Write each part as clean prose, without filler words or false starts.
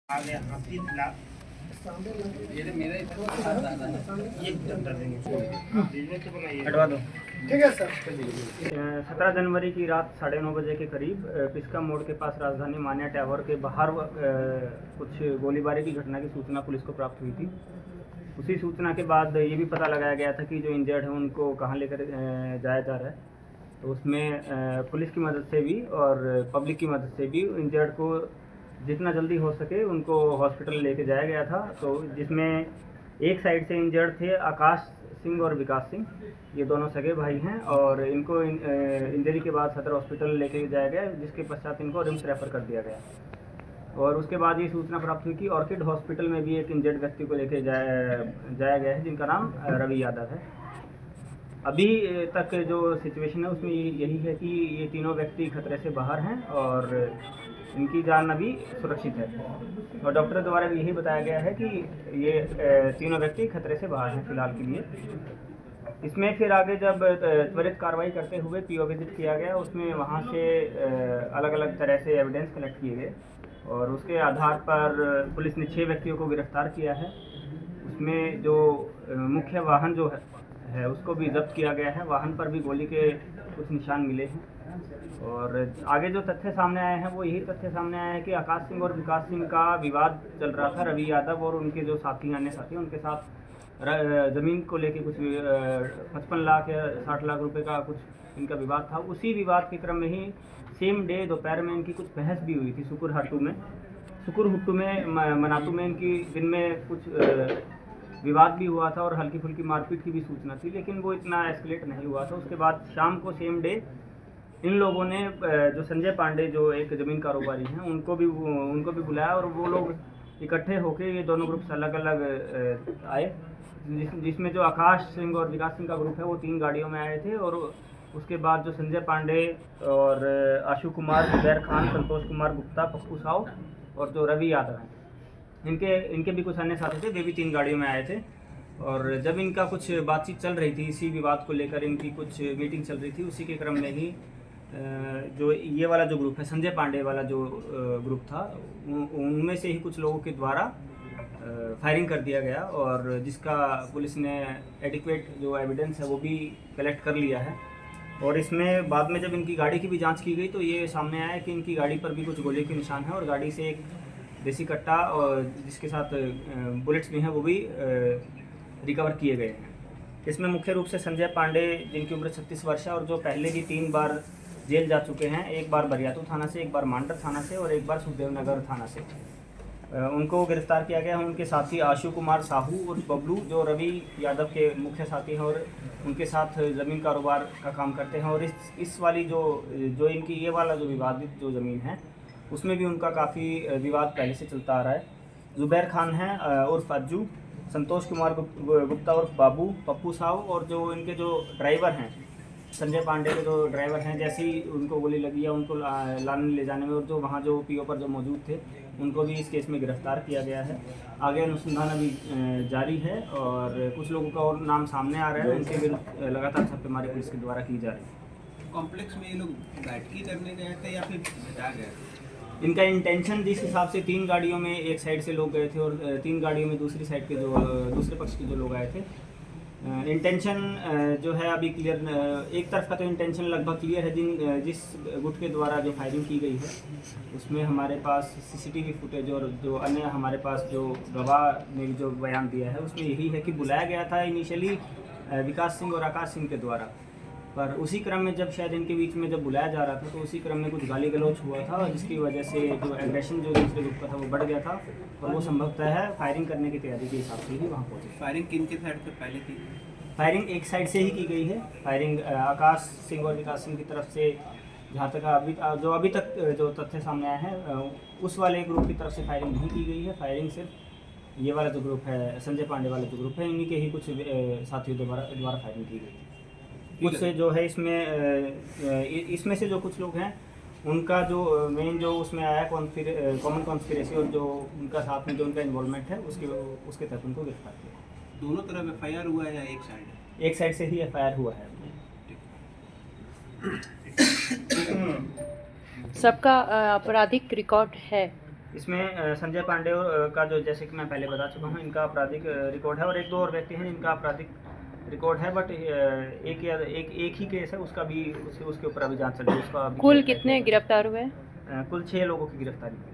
आ गया हाथी ला ये मेरा ये डॉक्टर देंगे हटवा दो। ठीक है सर। 17 जनवरी की रात 9:30 बजे के करीब पिस्का मोड़ के पास राजधानी मान्या टावर के बाहर कुछ गोलीबारी की घटना की सूचना पुलिस को प्राप्त हुई थी। उसी सूचना के बाद ये भी पता लगाया गया था कि जो इंजर्ड है उनको कहाँ लेकर जाया जा रहा है। तो उसमें पुलिस की मदद से भी और पब्लिक की मदद से भी इंजर्ड को जितना जल्दी हो सके उनको हॉस्पिटल लेके जाया गया था। तो जिसमें एक साइड से इंजर्ड थे आकाश सिंह और विकास सिंह, ये दोनों सगे भाई हैं और इनको इंजरी के बाद सदर हॉस्पिटल लेके जाया गया, जिसके पश्चात इनको रिम्स रेफर कर दिया गया। और उसके बाद ये सूचना प्राप्त हुई कि ऑर्किड हॉस्पिटल में भी एक इंजर्ड व्यक्ति को लेके जाया गया है, जिनका नाम रवि यादव है। अभी तक जो सिचुएशन है उसमें यही है कि ये तीनों व्यक्ति खतरे से बाहर हैं और इनकी जान अभी सुरक्षित है। और डॉक्टर द्वारा भी यही बताया गया है कि ये तीनों व्यक्ति खतरे से बाहर हैं फिलहाल के लिए। इसमें फिर आगे जब त्वरित कार्रवाई करते हुए पीओ विजिट किया गया, उसमें वहाँ से अलग अलग तरह से एविडेंस कलेक्ट किए गए और उसके आधार पर पुलिस ने 6 व्यक्तियों को गिरफ्तार किया है। उसमें जो मुख्य वाहन जो है उसको भी जब्त किया गया है। वाहन पर भी गोली के कुछ निशान मिले हैं। और आगे जो तथ्य सामने आए हैं वो यही तथ्य सामने आया है कि आकाश सिंह और विकास सिंह का विवाद चल रहा था। रवि यादव और उनके जो साथी अन्य साथी उनके साथ ज़मीन को लेके कुछ 55 लाख या 60 लाख रुपए का कुछ इनका विवाद था। उसी विवाद के क्रम में ही सेम डे दोपहर में इनकी कुछ बहस भी हुई थी सुकुर हुट्टू में मनातू में इनकी दिन में कुछ विवाद भी हुआ था और हल्की फुल्की मारपीट की भी सूचना थी, लेकिन वो इतना एस्केलेट नहीं हुआ था। उसके बाद शाम को सेम डे इन लोगों ने जो संजय पांडे जो एक ज़मीन कारोबारी हैं उनको भी बुलाया और वो लोग इकट्ठे होकर ये दोनों ग्रुप्स अलग अलग आए, जिसमें जो आकाश सिंह और विकास सिंह का ग्रुप है वो 3 गाड़ियों में आए थे। और उसके बाद जो संजय पांडे और आशु कुमार, जुबैर खान, संतोष कुमार गुप्ता, पप्पू साव और जो रवि यादव हैं इनके भी कुछ अन्य साथी थे, वे भी 3 गाड़ियों में आए थे। और जब इनका कुछ बातचीत चल रही थी, इसी विवाद को लेकर इनकी कुछ मीटिंग चल रही थी, उसी के क्रम में ही जो ये वाला जो ग्रुप है संजय पांडे वाला जो ग्रुप था उनमें से ही कुछ लोगों के द्वारा फायरिंग कर दिया गया और जिसका पुलिस ने एडिक्वेट जो एविडेंस है वो भी कलेक्ट कर लिया है। और इसमें बाद में जब इनकी गाड़ी की भी जांच की गई तो ये सामने आया कि इनकी गाड़ी पर भी कुछ गोली के निशान हैं और गाड़ी से एक देसी कट्टा और जिसके साथ बुलेट्स भी हैं वो भी रिकवर किए गए हैं। इसमें मुख्य रूप से संजय पांडे जिनकी उम्र 36 वर्ष है और जो पहले भी 3 बार जेल जा चुके हैं, एक बार बरियातू थाना से, एक बार मांडर थाना से और एक बार सुखदेव नगर थाना से, उनको गिरफ्तार किया गया है। उनके साथी आशु कुमार साहू और बबलू जो रवि यादव के मुख्य साथी हैं और उनके साथ ज़मीन कारोबार का काम करते हैं। और इस वाली जो इनकी ये वाला जो विवादित जो ज़मीन है उसमें भी उनका काफ़ी विवाद पहले से चलता आ रहा है। जुबैर खान है उर्फ अज्जू, संतोष कुमार गुप्ता उर्फ बाबू, पप्पू साव और जो इनके जो ड्राइवर हैं संजय पांडे के जो ड्राइवर हैं, जैसे ही उनको गोली लगी है उनको लाने ले जाने में और जो वहाँ जो पीओ पर जो मौजूद थे उनको भी इस केस में गिरफ्तार किया गया है। आगे अनुसंधान अभी जारी है और कुछ लोगों का और नाम सामने आ रहा है, उनके विरुद्ध लगातार छापेमारी पुलिस के द्वारा की जा रही है। कॉम्प्लेक्स में ये लोग बैठकी करने गए थे या फिर बचा गए? इनका इंटेंशन जिस हिसाब से 3 गाड़ियों में एक साइड से लोग गए थे और 3 गाड़ियों में दूसरी साइड के जो दूसरे पक्ष के जो लोग आए थे, इंटेंशन जो है अभी क्लियर, एक तरफ का तो इंटेंशन लगभग क्लियर है। जिस गुट के द्वारा जो फायरिंग की गई है उसमें हमारे पास सीसीटीवी फुटेज और जो अन्य हमारे पास जो गवाह ने जो बयान दिया है उसमें यही है कि बुलाया गया था इनिशियली विकास सिंह और आकाश सिंह के द्वारा, पर उसी क्रम में जब शायद इनके बीच में जब बुलाया जा रहा था तो उसी क्रम में कुछ गाली गलौज हुआ था और जिसकी वजह से जो एग्रेशन जो दूसरे ग्रुप का था वो बढ़ गया था और वो संभवतः है फायरिंग करने की तैयारी के हिसाब से ही वहाँ पहुँचे। फायरिंग किन के साइड से पहले थी? फायरिंग एक साइड से ही की गई है। फायरिंग आकाश सिंह और विकास सिंह की तरफ से, जहाँ तक अभी तक जो तथ्य सामने आए हैं उस वाले ग्रुप की तरफ से फायरिंग नहीं की गई है। फायरिंग सिर्फ ये वाला जो ग्रुप है संजय पांडे वाला जो ग्रुप है इन्हीं के ही कुछ साथियों द्वारा फायरिंग की गई थी। कुछ से जो है इसमें से जो कुछ लोग हैं उनका जो मेन जो उसमें आया कॉमन कॉन्स्पिरेसी और जो उनका साथ में जो उनका इन्वॉल्वमेंट है उसके तहत उनको गिरफ्तार किया। दोनों तरफ एफआईआर हुआ है या एक साइड? एक साइड से ही एफआईआर हुआ है। सबका आपराधिक रिकॉर्ड है। इसमें संजय पांडे का जो, जैसे कि मैं पहले बता चुका हूँ, इनका आपराधिक रिकॉर्ड है और एक दो और व्यक्ति हैं जिनका आपराधिक रिकॉर्ड है, बट एक ही केस है, उसका भी उसके ऊपर अभी जांच चल रही है। उसका अभी कुल कितने गिरफ्तार हुए? कुल 6 लोगों की गिरफ्तारी हुई है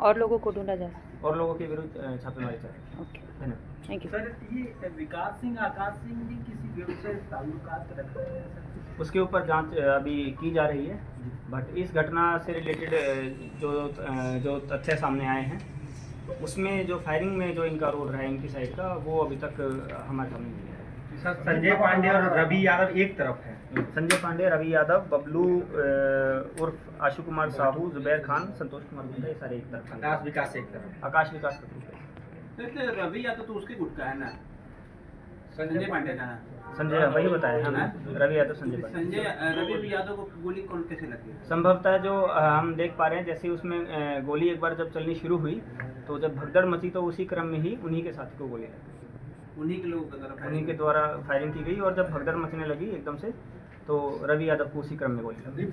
और लोगों को ढूंढा जा रहा है? और लोगों के विरुद्ध छापेमारी चल रही है। ओके, धन्यवाद। Thank you. सर, ये विकास सिंह आकाश सिंह भी किसी व्यक्ति से ताल्लुकात रखते हैं सर? उसके ऊपर जांच अभी की जा रही है, बट इस घटना से रिलेटेड जो तथ्य सामने आए हैं उसमें जो फायरिंग में जो इनका रोल रहा है इनकी साइड का, वो अभी तक हमारे सामने नहीं आया है। सर, संजय पांडे और रवि यादव एक तरफ है। संजय पांडे, रवि यादव, बबलू उर्फ आशु कुमार साहू, जुबैर खान, संतोष कुमार गुंडा, ये सारे एक तरफ हैं। आकाश विकास एक तरफ। आकाश विकास का ग्रुप है। रवि यादव तो उसके गुट का है ना, संजय पांडे का ना? संजय, वही बताया है, रवि यादव संजय पांडे। रवि यादव को गोली कौन कैसे लगी? संभवतः जो हम देख पा रहे हैं, जैसे उसमें गोली एक बार जब चलनी शुरू हुई तो जब भगदड़ मची तो उसी क्रम में ही उन्हीं के साथी को गोली लगी, उन्हीं के लोगों की तरफ, उन्हीं के द्वारा फायरिंग की गई और जब भगदड़ मचने लगी एकदम से तो रवि यादव को उसी क्रम में गोली लगी।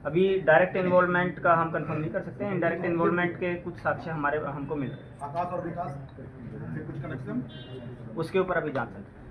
अभी डायरेक्ट इन्वॉल्वमेंट का हम कंफर्म नहीं कर सकते हैं, इनडायरेक्ट इन्वॉल्वमेंट के कुछ साक्ष्य हमको मिल रहे हैं। आकाश और विकास से कुछ कनेक्शन? उसके ऊपर अभी जांच चल रही है।